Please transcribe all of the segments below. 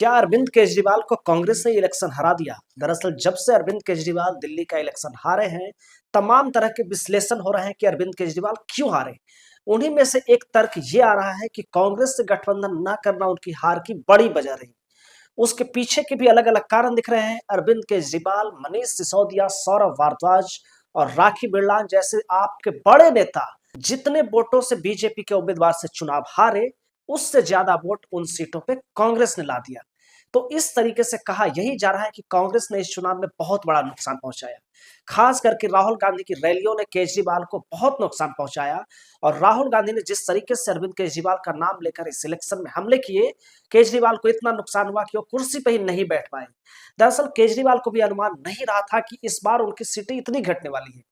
क्या अरविंद केजरीवाल को कांग्रेस ने इलेक्शन हरा दिया? दरअसल जब से अरविंद केजरीवाल दिल्ली का इलेक्शन हारे हैं, तमाम तरह के विश्लेषण हो रहे हैं कि अरविंद केजरीवाल क्यों हारे। उन्हीं में से एक तर्क ये आ रहा है कि कांग्रेस से गठबंधन न करना उनकी हार की बड़ी वजह रही। उसके पीछे के भी अलग अलग कारण दिख रहे हैं। अरविंद केजरीवाल, मनीष सिसोदिया, सौरभ भारद्वाज और राखी बिरला जैसे आपके बड़े नेता जितने वोटों से बीजेपी के उम्मीदवार से चुनाव हारे, उससे ज्यादा वोट उन सीटों पे कांग्रेस ने ला दिया। तो इस तरीके से कहा यही जा रहा है कि कांग्रेस ने इस चुनाव में बहुत बड़ा नुकसान पहुंचाया। खास करके राहुल गांधी की रैलियों ने केजरीवाल को बहुत नुकसान पहुंचाया। और राहुल गांधी ने जिस तरीके से अरविंद केजरीवाल का नाम लेकर इस इलेक्शन में हमले किए, केजरीवाल को इतना नुकसान हुआ कि वो कुर्सी पर ही नहीं बैठ पाए। दरअसल केजरीवाल को भी अनुमान नहीं रहा था कि इस बार उनकी सीटें इतनी घटने वाली है।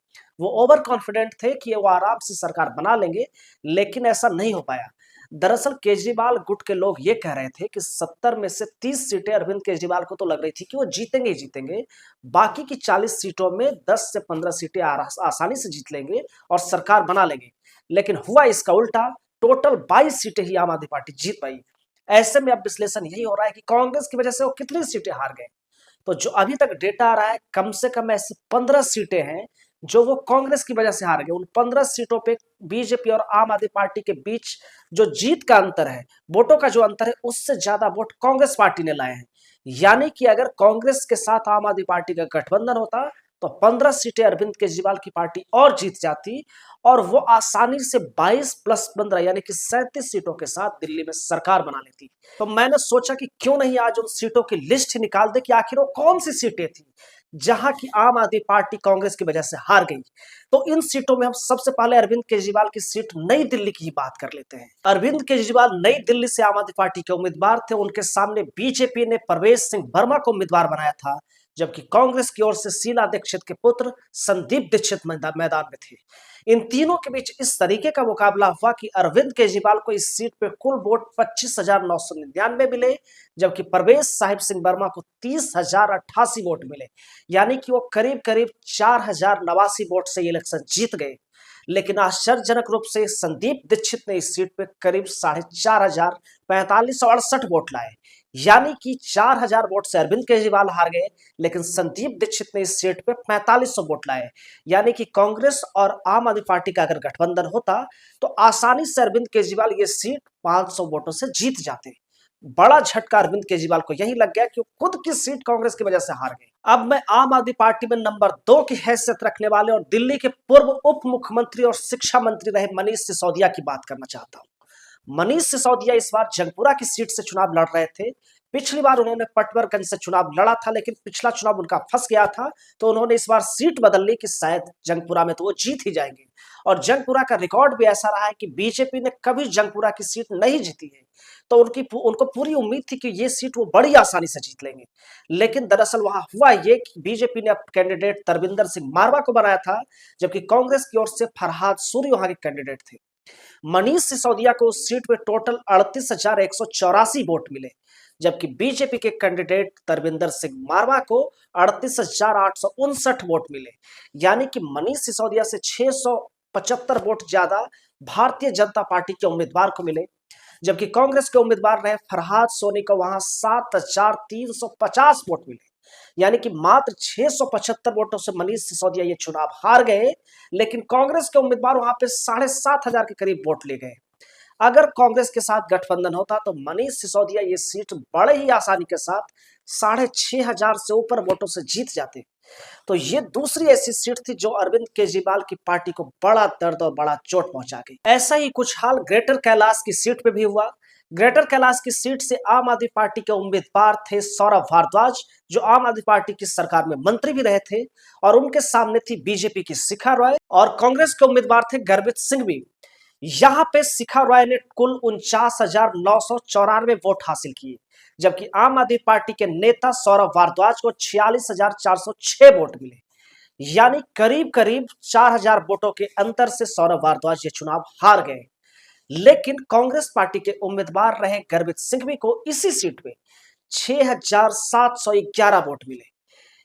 वो ओवर कॉन्फिडेंट थे कि वो आराम से सरकार बना लेंगे, लेकिन ऐसा नहीं हो पाया। दरअसल केजरीवाल गुट के लोग ये कह रहे थे कि 70 में से 30 सीटें अरविंद केजरीवाल को तो लग रही थी कि वो जीतेंगे ही जीतेंगे। बाकी की 40 सीटों में 10 से 15 सीटें आसानी से जीत लेंगे और सरकार बना लेंगे। लेकिन हुआ इसका उल्टा, टोटल 22 सीटें ही आम आदमी पार्टी जीत पाई। ऐसे में अब विश्लेषण यही हो रहा है कि कांग्रेस की वजह से वो कितनी सीटें हार गए। तो जो अभी तक डेटा आ रहा है, कम से कम ऐसी 15 सीटें हैं जो वो कांग्रेस की वजह से हार गए। उन 15 सीटों पे बीजेपी और आम आदमी पार्टी के बीच जो जीत का अंतर है, वोटों का जो अंतर है, उससे ज्यादा वोट कांग्रेस पार्टी ने लाए हैं। यानी कि अगर कांग्रेस के साथ आम आदमी पार्टी का गठबंधन होता तो 15 सीटें अरविंद केजरीवाल की पार्टी और जीत जाती और वो आसानी से 22 प्लस 15 यानी कि 37 सीटों के साथ दिल्ली में सरकार बना लेती। तो मैंने सोचा कि क्यों नहीं आज उन सीटों की लिस्ट ही निकाल दे कि आखिर वो कौन सी सीटें थी जहां की आम आदमी पार्टी कांग्रेस की वजह से हार गई। तो इन सीटों में हम सबसे पहले अरविंद केजरीवाल की सीट नई दिल्ली की ही बात कर लेते हैं। अरविंद केजरीवाल नई दिल्ली से आम आदमी पार्टी के उम्मीदवार थे। उनके सामने बीजेपी ने परवेश सिंह वर्मा को उम्मीदवार बनाया था, जबकि कांग्रेस की ओर से शीला दीक्षित के पुत्र संदीप दीक्षित मैदान में थे। इन तीनों के बीच इस तरीके का मुकाबला हुआ कि अरविंद केजरीवाल को इस सीट पे कुल वोट 25,999 मिले, जबकि परवेश साहिब सिंह वर्मा को 30,088 वोट मिले। यानी कि वो करीब करीब 4,089 वोट से इलेक्शन जीत गए। लेकिन आश्चर्यजनक रूप से संदीप दीक्षित ने इस सीट पे करीब 4,545 वोट लाए। यानी कि 4,000 वोट से अरविंद केजरीवाल हार गए, लेकिन संदीप दीक्षित ने इस सीट पे 4,500 वोट लाए। यानी कि कांग्रेस और आम आदमी पार्टी का अगर गठबंधन होता तो आसानी से अरविंद केजरीवाल ये सीट 500 वोटों से जीत जाते। बड़ा झटका अरविंद केजरीवाल को यही लग गया कि वो खुद की सीट कांग्रेस की वजह से हार गए। अब मैं आम आदमी पार्टी में नंबर 2 की हैसियत रखने वाले और दिल्ली के पूर्व उप मुख्यमंत्री और शिक्षा मंत्री रहे मनीष सिसोदिया की बात करना चाहता हूं। मनीष सिसोदिया इस बार जंगपुरा की सीट से चुनाव लड़ रहे थे। पिछली बार उन्होंने पटवर्गंज से चुनाव लड़ा था, लेकिन पिछला चुनाव उनका फंस गया था, तो उन्होंने इस बार सीट बदल ली कि शायद जंगपुरा में तो वो जीत ही जाएंगे। और जंगपुरा का रिकॉर्ड भी ऐसा रहा है कि बीजेपी ने कभी जंगपुरा की सीट नहीं जीती है। तो उनको पूरी उम्मीद थी कि ये सीट वो बड़ी आसानी से जीत लेंगे। लेकिन दरअसल वहां हुआ ये कि बीजेपी ने कैंडिडेट तरविंदर सिंह मारवा को बनाया था, जबकि कांग्रेस की ओर से फरहाद सूरी वहां के कैंडिडेट थे। मनीष सिसोदिया को उस सीट पे टोटल 38,184 वोट मिले, जबकि बीजेपी के कैंडिडेट तरविंदर सिंह मारवा को 38,859 वोट मिले। यानी कि मनीष सिसोदिया से 675 वोट ज्यादा भारतीय जनता पार्टी के उम्मीदवार को मिले, जबकि कांग्रेस के उम्मीदवार रहे फरहाद सोनी को वहां 7,350 वोट मिले। यानी कि मात्र 675 वोटों से मनीष सिसोदिया ये चुनाव हार गए, लेकिन कांग्रेस के उम्मीदवार वहां पे 7,500 के करीब वोट ले गए। अगर कांग्रेस के साथ गठबंधन होता तो मनीष सिसोदिया ये सीट बड़े ही आसानी के साथ 6,500 से ऊपर वोटों से जीत जाते। तो ये दूसरी ऐसी सीट थी जो अरविंद केजरीवाल की पार्टी को बड़ा दर्द और बड़ा चोट पहुंचा गई। ऐसा ही कुछ हाल ग्रेटर कैलाश की सीट पे भी हुआ। ग्रेटर कैलाश की सीट से आम आदमी पार्टी के उम्मीदवार थे सौरभ भारद्वाज, जो आम आदमी पार्टी की सरकार में मंत्री भी रहे थे, और उनके सामने थी बीजेपी की शिखा रॉय, और कांग्रेस के उम्मीदवार थे गर्वित सिंह भी। यहां पे शिखा रॉय ने कुल 49,994 वोट हासिल किए, जबकि आम आदमी पार्टी के नेता सौरभ भारद्वाज को 46,406 वोट मिले। यानी करीब करीब 4,000 वोटों के अंतर से सौरभ भारद्वाज ये चुनाव हार गए। लेकिन कांग्रेस पार्टी के उम्मीदवार रहे गर्वित सिंघवी को इसी सीट पे 6,711 वोट मिले।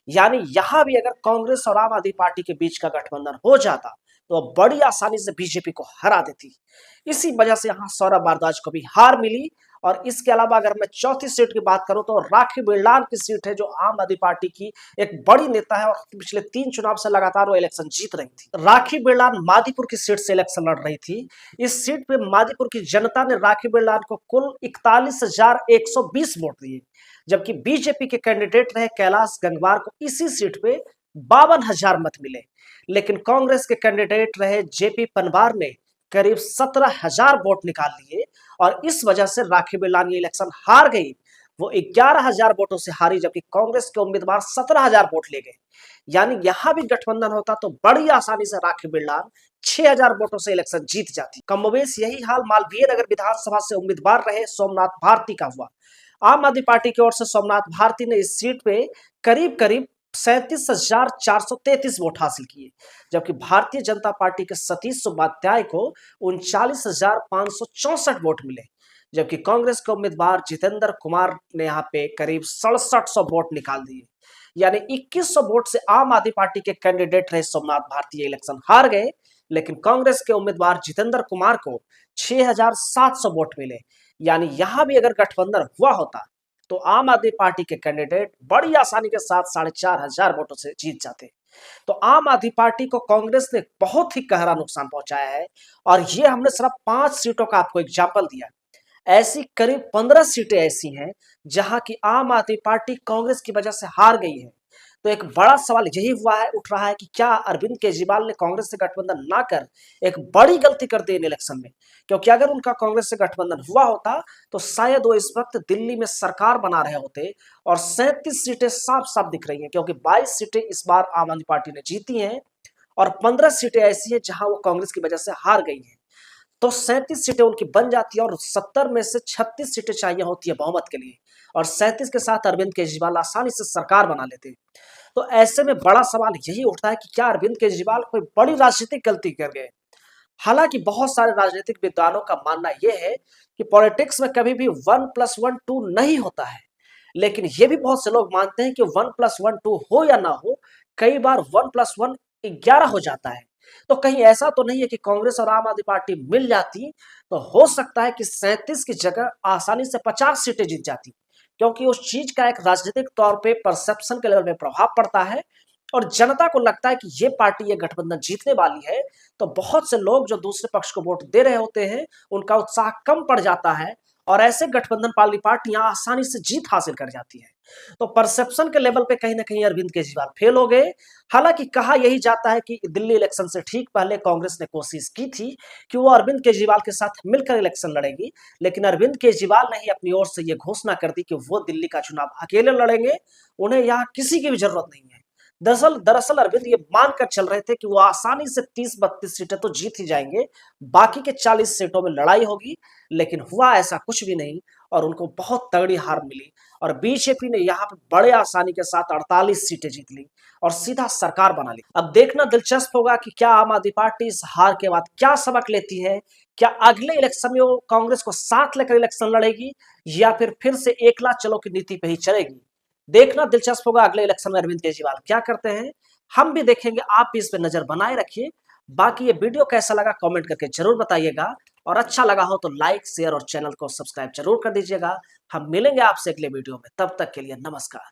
यानी यहां भी अगर कांग्रेस और आम आदमी पार्टी के बीच का गठबंधन हो जाता तो बड़ी आसानी से बीजेपी को हरा देती। इसी वजह से यहां सौरभ भारद्वाज को भी हार मिली और इसके अलावा अगर मैं चौथी सीट की बात करूं तो राखी बिरलान की सीट है, जो आम आदमी पार्टी की एक बड़ी नेता है और पिछले 3 चुनाव से लगातार वो इलेक्शन जीत रही थी। राखी बिरलान मादीपुर की सीट से इलेक्शन लड़ रही थी। इस सीट पे मादीपुर की जनता ने राखी बिरलान को कुल 41,120 वोट दिए, जबकि बीजेपी के कैंडिडेट रहे कैलाश गंगवार को इसी सीट पे 52,000 मत मिले। लेकिन कांग्रेस के कैंडिडेट रहे जेपी पनवार ने करीब 17,000 वोट निकाल लिए और इस वजह से राखी बिरलान ये इलेक्शन हार गई। वो 11,000 वोटों से हारी, जबकि कांग्रेस के उम्मीदवार 17,000 वोट ले गए। यानी यहां भी गठबंधन होता तो बड़ी आसानी से राखी बिरलान 6,000 वोटों से इलेक्शन जीत जाती। कमोबेश यही हाल मालवीय नगर विधानसभा से उम्मीदवार रहे सोमनाथ भारती का हुआ। आम आदमी पार्टी की ओर से सोमनाथ भारती ने इस सीट पे करीब करीब 37,433 वोट हासिल किए, जबकि भारतीय जनता पार्टी के सतीश उपाध्याय को 39,564 वोट मिले, जबकि कांग्रेस के उम्मीदवार जितेंद्र कुमार ने यहाँ पे करीब 6700 वोट निकाल दिए। यानी 2100 वोट से आम आदमी पार्टी के कैंडिडेट रहे सोमनाथ भारती इलेक्शन हार गए, लेकिन कांग्रेस के उम्मीदवार जितेंद्र कुमार को 6,700 वोट मिले। यानी यहां भी अगर गठबंधन हुआ होता तो आम आदमी पार्टी के कैंडिडेट बड़ी आसानी के साथ 4,500 वोटों से जीत जाते। तो आम आदमी पार्टी को कांग्रेस ने बहुत ही गहरा नुकसान पहुंचाया है और ये हमने सिर्फ 5 सीटों का आपको एग्जाम्पल दिया। ऐसी करीब 15 सीटें ऐसी हैं जहां की आम आदमी पार्टी कांग्रेस की वजह से हार गई है। तो एक बड़ा सवाल यही उठ रहा है कि क्या अरविंद केजरीवाल ने कांग्रेस से गठबंधन ना कर एक बड़ी गलती कर दी इन इलेक्शन में? क्योंकि अगर उनका कांग्रेस से गठबंधन हुआ होता तो शायद वो इस वक्त दिल्ली में सरकार बना रहे होते। और 37 सीटें साफ साफ दिख रही हैं, क्योंकि 22 सीटें इस बार आम आदमी पार्टी ने जीती हैं और 15 सीटें ऐसी हैं जहां वो कांग्रेस की वजह से हार गई हैं। तो 37 सीटें उनकी बन जाती है और 70 में से 36 सीटें चाहिए होती है बहुमत के लिए, और 37 के साथ अरविंद केजरीवाल आसानी से सरकार बना लेते हैं। तो ऐसे में बड़ा सवाल यही उठता है कि क्या अरविंद केजरीवाल कोई बड़ी राजनीतिक गलती कर गए? हालांकि बहुत सारे राजनीतिक विद्वानों का मानना यह है कि पॉलिटिक्स में कभी भी 1+1 2 नहीं होता है, लेकिन ये भी बहुत से लोग मानते हैं कि 1+1 2 हो या ना हो, कई बार 1+1 11 हो जाता है। तो कहीं ऐसा तो नहीं है कि कांग्रेस और आम आदमी पार्टी मिल जाती तो हो सकता है कि 37 की जगह आसानी से 50 सीटें जीत जाती, क्योंकि उस चीज का एक राजनीतिक तौर पे परसेप्शन के लेवल में प्रभाव पड़ता है और जनता को लगता है कि ये पार्टी ये गठबंधन जीतने वाली है। तो बहुत से लोग जो दूसरे पक्ष को वोट दे रहे होते हैं उनका उत्साह कम पड़ जाता है और ऐसे गठबंधन वाली पार्टियां आसानी से जीत हासिल कर जाती है। तो परसेप्शन के लेवल पे कहीं ना कहीं अरविंद केजरीवाल फेल हो गए। हालांकि कहा यही जाता है कि दिल्ली इलेक्शन से ठीक पहले कांग्रेस ने कोशिश की थी कि वो अरविंद केजरीवाल के साथ मिलकर इलेक्शन लड़ेगी, लेकिन अरविंद केजरीवाल ने ही अपनी ओर से ये घोषणा कर दी कि वो दिल्ली का चुनाव अकेले लड़ेंगे, उन्हें यहाँ किसी की भी जरूरत नहीं है। दरअसल अरविंद ये मानकर चल रहे थे कि वो आसानी से 30-32 सीटें तो जीत ही जाएंगे, बाकी के 40 सीटों में लड़ाई होगी। लेकिन हुआ ऐसा कुछ भी नहीं और उनको बहुत तगड़ी हार मिली और बीजेपी ने यहाँ पे बड़े आसानी के साथ 48 सीटें जीत ली और सीधा सरकार बना ली। अब देखना दिलचस्प होगा कि क्या आम आदमी पार्टी इस हार के बाद क्या सबक लेती है। क्या अगले इलेक्शन में वो कांग्रेस को साथ लेकर इलेक्शन लड़ेगी या फिर से एकला चलो की नीति पे ही चलेगी? देखना दिलचस्प होगा अगले इलेक्शन में अरविंद केजरीवाल क्या करते हैं। हम भी देखेंगे, आप भी इस पे नजर बनाए रखिए। बाकी ये वीडियो कैसा लगा कमेंट करके जरूर बताइएगा और अच्छा लगा हो तो लाइक शेयर और चैनल को सब्सक्राइब जरूर कर दीजिएगा। हम मिलेंगे आपसे अगले वीडियो में, तब तक के लिए नमस्कार।